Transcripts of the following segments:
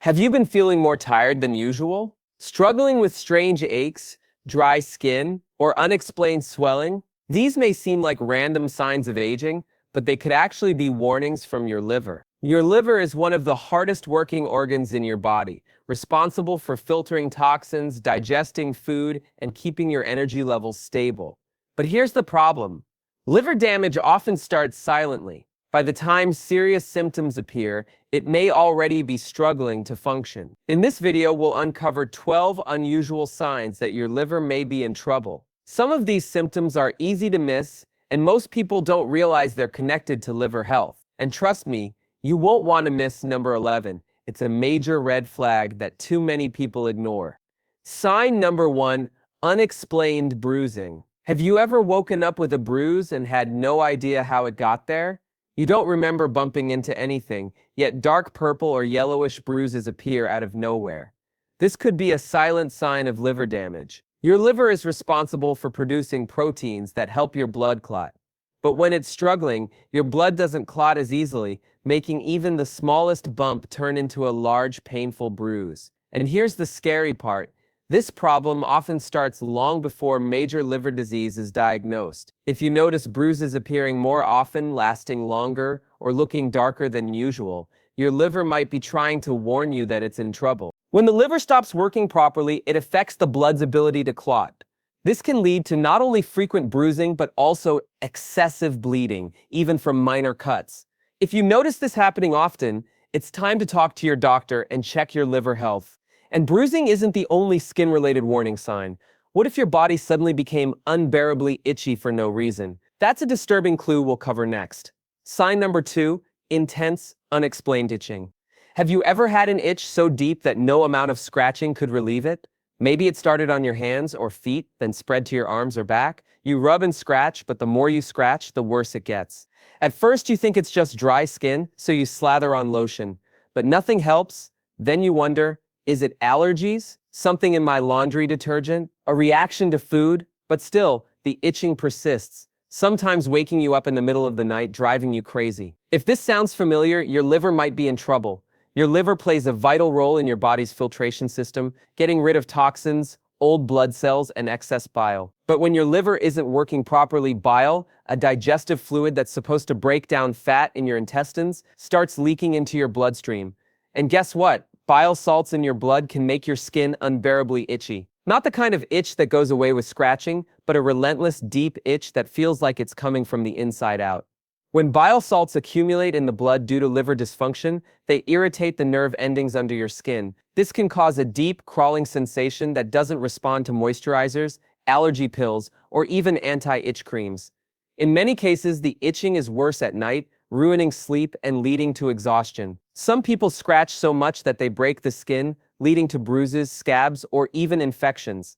Have you been feeling more tired than usual? Struggling with strange aches, dry skin, or unexplained swelling? These may seem like random signs of aging, but they could actually be warnings from your liver. Your liver is one of the hardest working organs in your body, responsible for filtering toxins, digesting food, and keeping your energy levels stable. But here's the problem. Liver damage often starts silently. By the time serious symptoms appear, it may already be struggling to function. In this video, we'll uncover 12 unusual signs that your liver may be in trouble. Some of these symptoms are easy to miss, and most people don't realize they're connected to liver health. And trust me, you won't want to miss number 11. It's a major red flag that too many people ignore. Sign number 1, unexplained bruising. Have you ever woken up with a bruise and had no idea how it got there? You don't remember bumping into anything, yet dark purple or yellowish bruises appear out of nowhere. This could be a silent sign of liver damage. Your liver is responsible for producing proteins that help your blood clot. But when it's struggling, your blood doesn't clot as easily, making even the smallest bump turn into a large, painful bruise. And here's the scary part. This problem often starts long before major liver disease is diagnosed. If you notice bruises appearing more often, lasting longer, or looking darker than usual, your liver might be trying to warn you that it's in trouble. When the liver stops working properly, it affects the blood's ability to clot. This can lead to not only frequent bruising, but also excessive bleeding, even from minor cuts. If you notice this happening often, it's time to talk to your doctor and check your liver health. And bruising isn't the only skin-related warning sign. What if your body suddenly became unbearably itchy for no reason? That's a disturbing clue we'll cover next. Sign number 2, intense, unexplained itching. Have you ever had an itch so deep that no amount of scratching could relieve it? Maybe it started on your hands or feet, then spread to your arms or back. You rub and scratch, but the more you scratch, the worse it gets. At first, you think it's just dry skin, so you slather on lotion. But nothing helps. Then you wonder, is it allergies? Something in my laundry detergent? A reaction to food? But still, the itching persists, sometimes waking you up in the middle of the night, driving you crazy. If this sounds familiar, your liver might be in trouble. Your liver plays a vital role in your body's filtration system, getting rid of toxins, old blood cells, and excess bile. But when your liver isn't working properly, bile, a digestive fluid that's supposed to break down fat in your intestines, starts leaking into your bloodstream. And guess what? Bile salts in your blood can make your skin unbearably itchy. Not the kind of itch that goes away with scratching, but a relentless, deep itch that feels like it's coming from the inside out. When bile salts accumulate in the blood due to liver dysfunction, they irritate the nerve endings under your skin. This can cause a deep, crawling sensation that doesn't respond to moisturizers, allergy pills, or even anti-itch creams. In many cases, the itching is worse at night, ruining sleep and leading to exhaustion. Some people scratch so much that they break the skin, leading to bruises, scabs, or even infections.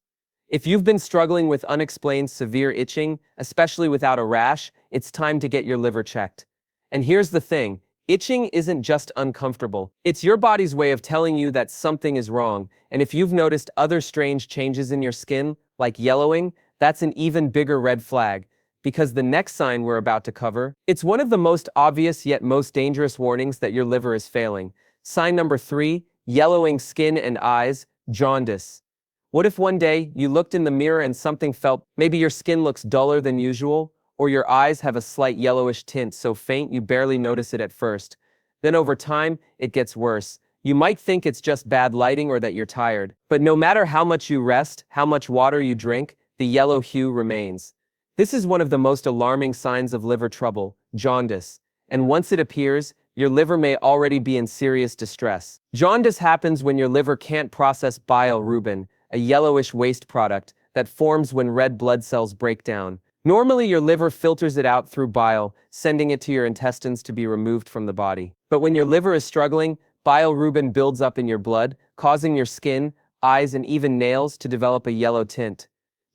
If you've been struggling with unexplained severe itching, especially without a rash, it's time to get your liver checked. And here's the thing, itching isn't just uncomfortable. It's your body's way of telling you that something is wrong. And if you've noticed other strange changes in your skin, like yellowing, that's an even bigger red flag. Because the next sign we're about to cover, it's one of the most obvious yet most dangerous warnings that your liver is failing. Sign number 3, yellowing skin and eyes, jaundice. What if one day you looked in the mirror and something felt, maybe your skin looks duller than usual, or your eyes have a slight yellowish tint so faint you barely notice it at first. Then over time, it gets worse. You might think it's just bad lighting or that you're tired. But no matter how much you rest, how much water you drink, the yellow hue remains. This is one of the most alarming signs of liver trouble, jaundice. And once it appears, your liver may already be in serious distress. Jaundice happens when your liver can't process bilirubin, a yellowish waste product that forms when red blood cells break down. Normally, your liver filters it out through bile, sending it to your intestines to be removed from the body. But when your liver is struggling, bilirubin builds up in your blood, causing your skin, eyes, and even nails to develop a yellow tint.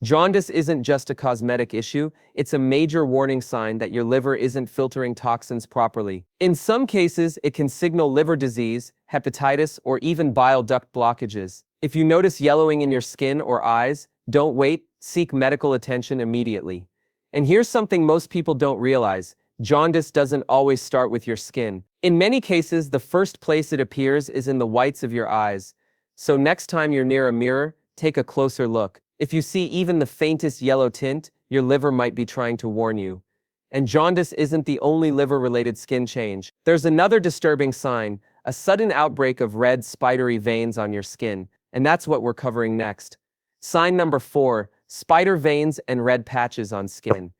Jaundice isn't just a cosmetic issue, it's a major warning sign that your liver isn't filtering toxins properly. In some cases, it can signal liver disease, hepatitis, or even bile duct blockages. If you notice yellowing in your skin or eyes, don't wait, seek medical attention immediately. And here's something most people don't realize. jaundice doesn't always start with your skin. In many cases, the first place it appears is in the whites of your eyes. So next time you're near a mirror, take a closer look. If you see even the faintest yellow tint, your liver might be trying to warn you. And jaundice isn't the only liver-related skin change. There's another disturbing sign, a sudden outbreak of red, spidery veins on your skin, and that's what we're covering next. Sign number 4, spider veins and red patches on skin.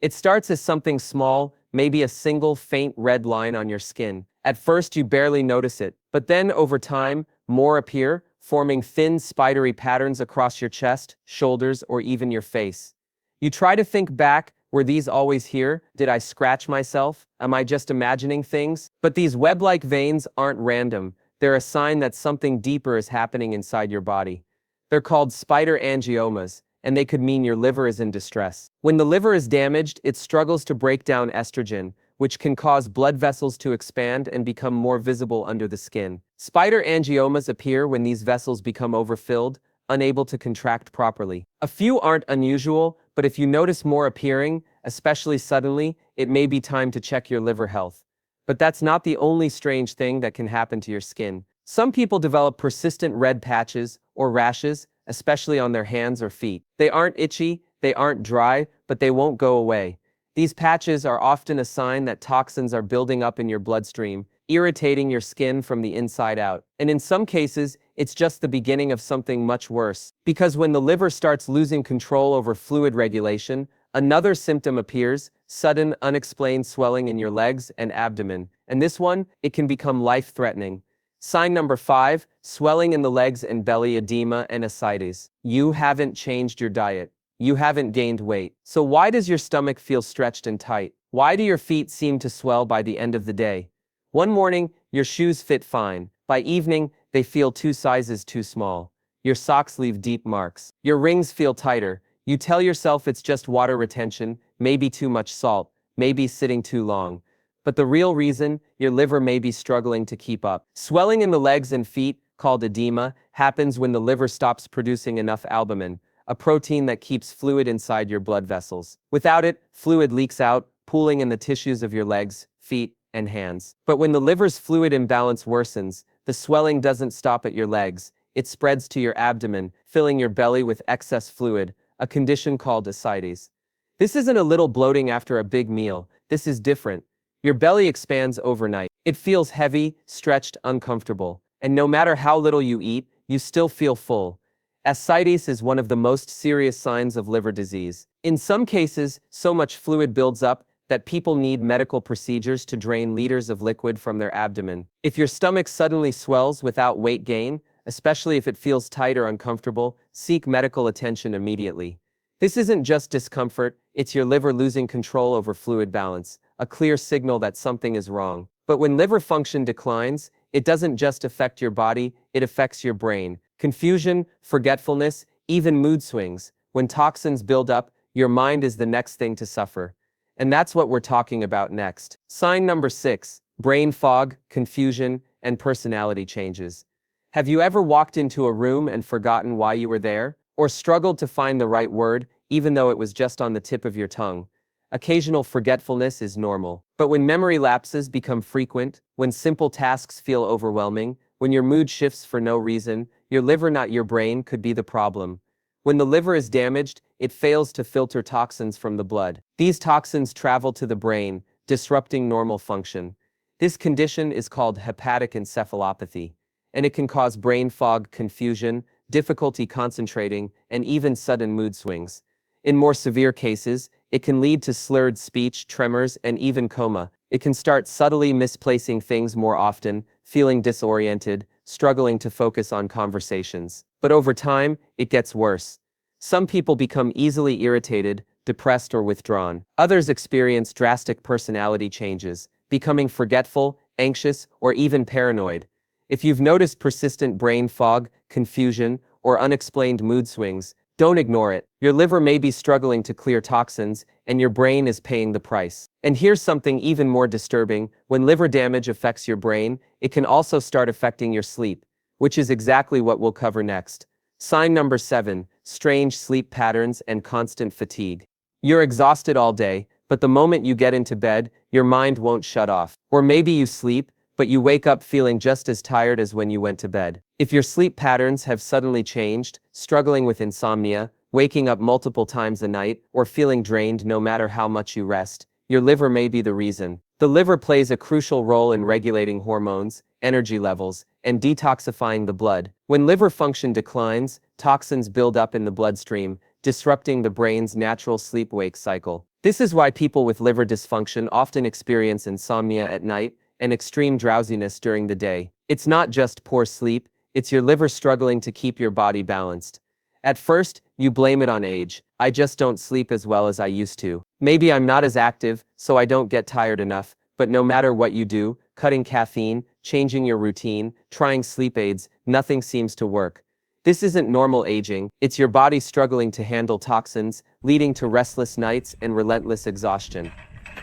It starts as something small, maybe a single faint red line on your skin. At first you barely notice it, but then over time, more appear, forming thin spidery patterns across your chest, shoulders, or even your face. You try to think back, were these always here? Did I scratch myself? Am I just imagining things? But these web-like veins aren't random. They're a sign that something deeper is happening inside your body. They're called spider angiomas, and they could mean your liver is in distress. When the liver is damaged, it struggles to break down estrogen, which can cause blood vessels to expand and become more visible under the skin. Spider angiomas appear when these vessels become overfilled, unable to contract properly. A few aren't unusual, but if you notice more appearing, especially suddenly, it may be time to check your liver health. But that's not the only strange thing that can happen to your skin. Some people develop persistent red patches or rashes, especially on their hands or feet. They aren't itchy, they aren't dry, but they won't go away. These patches are often a sign that toxins are building up in your bloodstream, irritating your skin from the inside out. And in some cases, it's just the beginning of something much worse. Because when the liver starts losing control over fluid regulation, another symptom appears, sudden, unexplained swelling in your legs and abdomen. And this one, it can become life-threatening. Sign number 5, swelling in the legs and belly, edema and ascites. You haven't changed your diet. You haven't gained weight. So why does your stomach feel stretched and tight? Why do your feet seem to swell by the end of the day? One morning, your shoes fit fine. By evening, they feel 2 sizes too small. Your socks leave deep marks. Your rings feel tighter. You tell yourself it's just water retention, maybe too much salt, maybe sitting too long. But the real reason, your liver may be struggling to keep up. Swelling in the legs and feet, called edema, happens when the liver stops producing enough albumin, a protein that keeps fluid inside your blood vessels. Without it, fluid leaks out, pooling in the tissues of your legs, feet, and hands. But when the liver's fluid imbalance worsens, the swelling doesn't stop at your legs. It spreads to your abdomen, filling your belly with excess fluid, a condition called ascites. This isn't a little bloating after a big meal. This is different. Your belly expands overnight. It feels heavy, stretched, uncomfortable. And no matter how little you eat, you still feel full. Ascites is one of the most serious signs of liver disease. In some cases, so much fluid builds up that people need medical procedures to drain liters of liquid from their abdomen. If your stomach suddenly swells without weight gain, especially if it feels tight or uncomfortable, seek medical attention immediately. This isn't just discomfort, it's your liver losing control over fluid balance, a clear signal that something is wrong. But when liver function declines, it doesn't just affect your body, it affects your brain. Confusion, forgetfulness, even mood swings. When toxins build up, your mind is the next thing to suffer. And that's what we're talking about next. Sign number 6, brain fog, confusion, and personality changes. Have you ever walked into a room and forgotten why you were there? Or struggled to find the right word, even though it was just on the tip of your tongue? Occasional forgetfulness is normal. But when memory lapses become frequent, when simple tasks feel overwhelming, when your mood shifts for no reason, your liver, not your brain, could be the problem. When the liver is damaged, it fails to filter toxins from the blood. These toxins travel to the brain, disrupting normal function. This condition is called hepatic encephalopathy, and it can cause brain fog, confusion, difficulty concentrating, and even sudden mood swings. In more severe cases, it can lead to slurred speech, tremors, and even coma. It can start subtly misplacing things more often, feeling disoriented, struggling to focus on conversations. But over time, it gets worse. Some people become easily irritated, depressed, or withdrawn. Others experience drastic personality changes, becoming forgetful, anxious, or even paranoid. If you've noticed persistent brain fog, confusion, or unexplained mood swings, don't ignore it. Your liver may be struggling to clear toxins, and your brain is paying the price. And here's something even more disturbing. When liver damage affects your brain, it can also start affecting your sleep, which is exactly what we'll cover next. Sign number 7, strange sleep patterns and constant fatigue. You're exhausted all day, But the moment you get into bed, your mind won't shut off. Or maybe you sleep, but you wake up feeling just as tired as when you went to bed. If your sleep patterns have suddenly changed, struggling with insomnia, waking up multiple times a night, or feeling drained no matter how much you rest, your liver may be the reason. The liver plays a crucial role in regulating hormones, energy levels, and detoxifying the blood. When liver function declines, toxins build up in the bloodstream, disrupting the brain's natural sleep-wake cycle. This is why people with liver dysfunction often experience insomnia at night and extreme drowsiness during the day. It's not just poor sleep, it's your liver struggling to keep your body balanced. At first, you blame it on age. I just don't sleep as well as I used to. Maybe I'm not as active, so I don't get tired enough. But no matter what you do, cutting caffeine, changing your routine, trying sleep aids, nothing seems to work. This isn't normal aging, it's your body struggling to handle toxins, leading to restless nights and relentless exhaustion.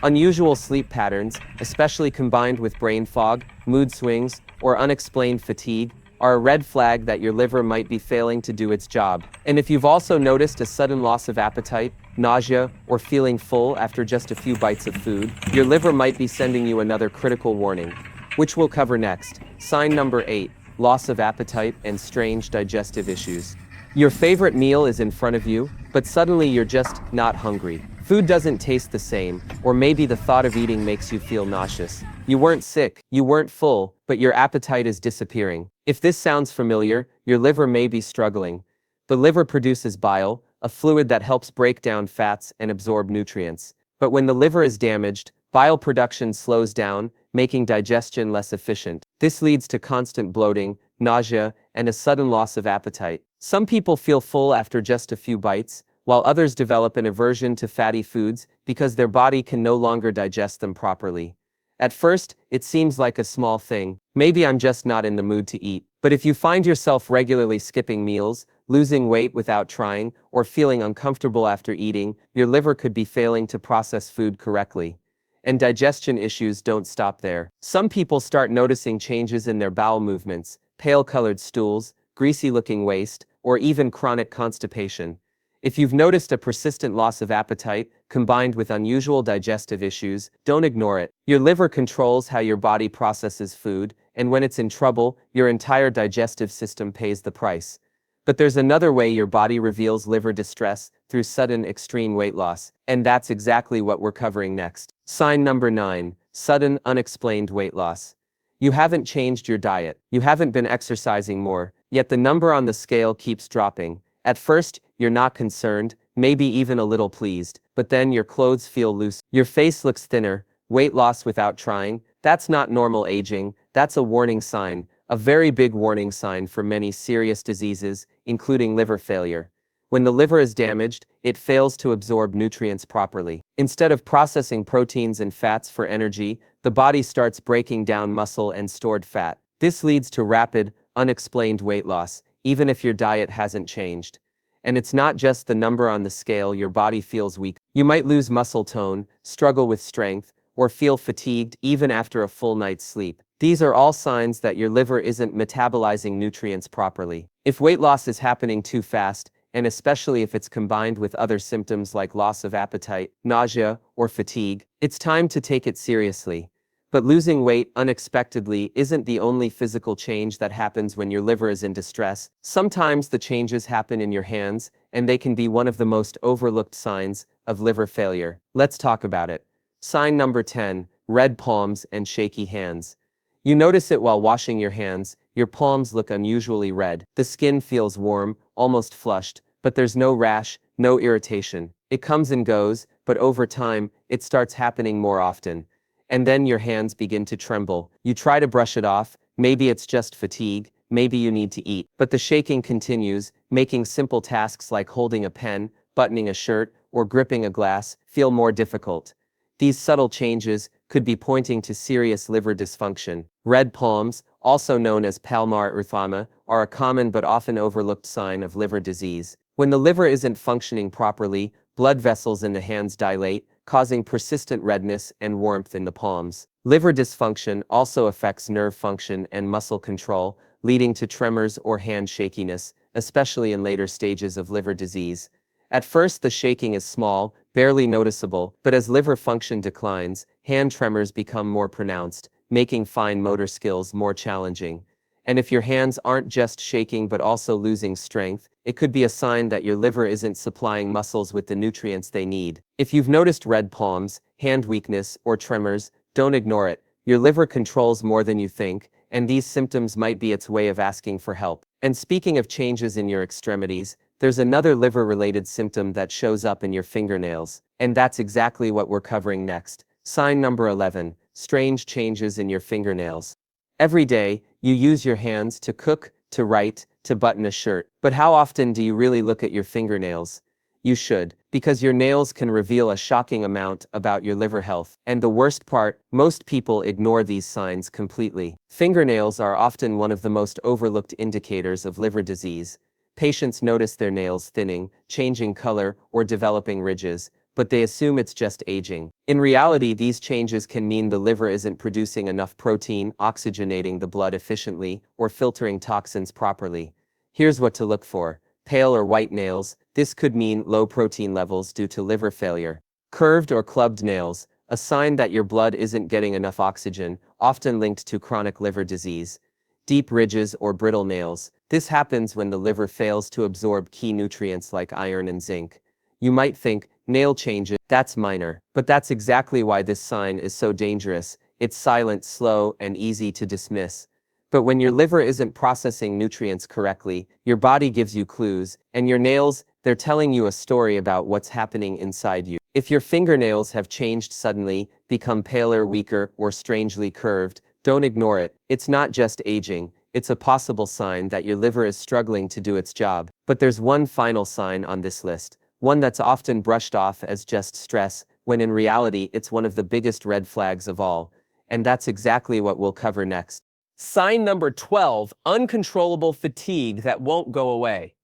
Unusual sleep patterns, especially combined with brain fog, mood swings, or unexplained fatigue, are a red flag that your liver might be failing to do its job. And if you've also noticed a sudden loss of appetite, nausea, or feeling full after just a few bites of food, your liver might be sending you another critical warning, which we'll cover next. Sign number 8, loss of appetite and strange digestive issues. Your favorite meal is in front of you, but suddenly you're just not hungry. Food doesn't taste the same, or maybe the thought of eating makes you feel nauseous. You weren't sick, you weren't full, but your appetite is disappearing. If this sounds familiar, your liver may be struggling. The liver produces bile, a fluid that helps break down fats and absorb nutrients. But when the liver is damaged, bile production slows down, making digestion less efficient. This leads to constant bloating, nausea, and a sudden loss of appetite. Some people feel full after just a few bites, while others develop an aversion to fatty foods because their body can no longer digest them properly. At first, it seems like a small thing. Maybe I'm just not in the mood to eat. But if you find yourself regularly skipping meals, losing weight without trying, or feeling uncomfortable after eating, your liver could be failing to process food correctly. And digestion issues don't stop there. Some people start noticing changes in their bowel movements, pale-colored stools, greasy-looking waist, or even chronic constipation. If you've noticed a persistent loss of appetite, combined with unusual digestive issues, don't ignore it. Your liver controls how your body processes food, and when it's in trouble, your entire digestive system pays the price. But there's another way your body reveals liver distress, through sudden extreme weight loss, and that's exactly what we're covering next. Sign number 9, sudden unexplained weight loss. You haven't changed your diet, you haven't been exercising more, yet the number on the scale keeps dropping. At first, you're not concerned, maybe even a little pleased, but then your clothes feel loose, your face looks thinner, weight loss without trying. That's not normal aging, that's a warning sign, a very big warning sign for many serious diseases, including liver failure. When the liver is damaged, it fails to absorb nutrients properly. Instead of processing proteins and fats for energy, the body starts breaking down muscle and stored fat. This leads to rapid, unexplained weight loss, even if your diet hasn't changed. And it's not just the number on the scale. Your body feels weak. You might lose muscle tone, struggle with strength, or feel fatigued even after a full night's sleep. These are all signs that your liver isn't metabolizing nutrients properly. If weight loss is happening too fast, and especially if it's combined with other symptoms like loss of appetite, nausea, or fatigue, it's time to take it seriously. But losing weight unexpectedly isn't the only physical change that happens when your liver is in distress. Sometimes the changes happen in your hands, and they can be one of the most overlooked signs of liver failure. Let's talk about it. Sign number 10, red palms and shaky hands. You notice it while washing your hands. Your palms look unusually red. The skin feels warm, almost flushed, but there's no rash, no irritation. It comes and goes, but over time, it starts happening more often. And then your hands begin to tremble. You try to brush it off, maybe it's just fatigue, maybe you need to eat. But the shaking continues, making simple tasks like holding a pen, buttoning a shirt, or gripping a glass feel more difficult. These subtle changes could be pointing to serious liver dysfunction. Red palms, also known as palmar erythema, are a common but often overlooked sign of liver disease. When the liver isn't functioning properly, blood vessels in the hands dilate, causing persistent redness and warmth in the palms. Liver dysfunction also affects nerve function and muscle control, leading to tremors or hand shakiness, especially in later stages of liver disease. At first, the shaking is small, barely noticeable, but as liver function declines, hand tremors become more pronounced, making fine motor skills more challenging. And if your hands aren't just shaking but also losing strength, it could be a sign that your liver isn't supplying muscles with the nutrients they need. If you've noticed red palms, hand weakness, or tremors, don't ignore it. Your liver controls more than you think, and these symptoms might be its way of asking for help. And speaking of changes in your extremities, there's another liver-related symptom that shows up in your fingernails, and that's exactly what we're covering next. Sign number 11, strange changes in your fingernails. Every day, you use your hands to cook, to write, to button a shirt. But how often do you really look at your fingernails? You should, because your nails can reveal a shocking amount about your liver health. And the worst part, most people ignore these signs completely. Fingernails are often one of the most overlooked indicators of liver disease. Patients notice their nails thinning, changing color, or developing ridges, but they assume it's just aging. In reality, these changes can mean the liver isn't producing enough protein, oxygenating the blood efficiently, or filtering toxins properly. Here's what to look for. Pale or white nails. This could mean low protein levels due to liver failure. Curved or clubbed nails, a sign that your blood isn't getting enough oxygen, often linked to chronic liver disease. Deep ridges or brittle nails. This happens when the liver fails to absorb key nutrients like iron and zinc. You might think, nail changes, that's minor, but that's exactly why this sign is so dangerous. It's silent, slow, and easy to dismiss. But when your liver isn't processing nutrients correctly, your body gives you clues, and your nails, they're telling you a story about what's happening inside you. If your fingernails have changed suddenly, become paler, weaker, or strangely curved, don't ignore it. It's not just aging, it's a possible sign that your liver is struggling to do its job. But there's one final sign on this list, one that's often brushed off as just stress, when in reality it's one of the biggest red flags of all. And that's exactly what we'll cover next. Sign number 12, uncontrollable fatigue that won't go away.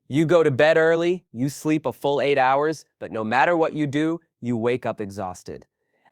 You go to bed early, you sleep a full 8 hours, but no matter what you do, you wake up exhausted.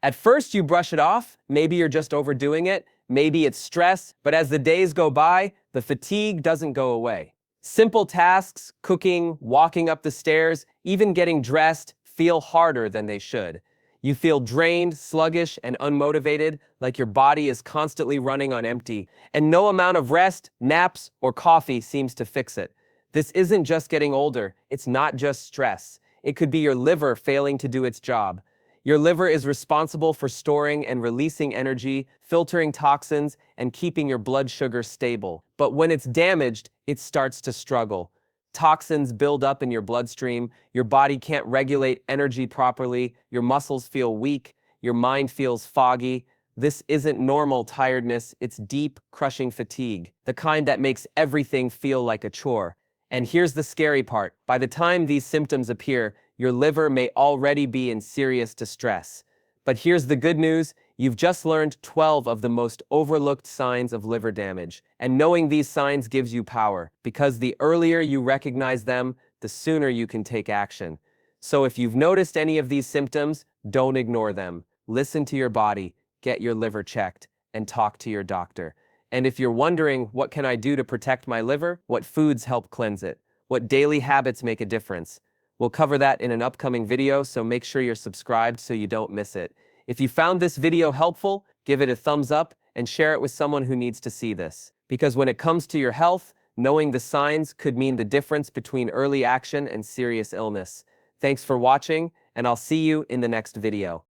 At first you brush it off, maybe you're just overdoing it, maybe it's stress, but as the days go by, the fatigue doesn't go away. Simple tasks, cooking, walking up the stairs, even getting dressed, feel harder than they should. You feel drained, sluggish, and unmotivated, like your body is constantly running on empty, and no amount of rest, naps, or coffee seems to fix it. This isn't just getting older, it's not just stress. It could be your liver failing to do its job. Your liver is responsible for storing and releasing energy, filtering toxins, and keeping your blood sugar stable. But when it's damaged, it starts to struggle. Toxins build up in your bloodstream, your body can't regulate energy properly, your muscles feel weak, your mind feels foggy. This isn't normal tiredness, it's deep, crushing fatigue, the kind that makes everything feel like a chore. And here's the scary part. By the time these symptoms appear, your liver may already be in serious distress. But here's the good news. You've just learned 12 of the most overlooked signs of liver damage. And knowing these signs gives you power, because the earlier you recognize them, the sooner you can take action. So if you've noticed any of these symptoms, don't ignore them. Listen to your body, get your liver checked, and talk to your doctor. And if you're wondering, what can I do to protect my liver? What foods help cleanse it? What daily habits make a difference? We'll cover that in an upcoming video, so make sure you're subscribed so you don't miss it. If you found this video helpful, give it a thumbs up and share it with someone who needs to see this. Because when it comes to your health, knowing the signs could mean the difference between early action and serious illness. Thanks for watching, and I'll see you in the next video.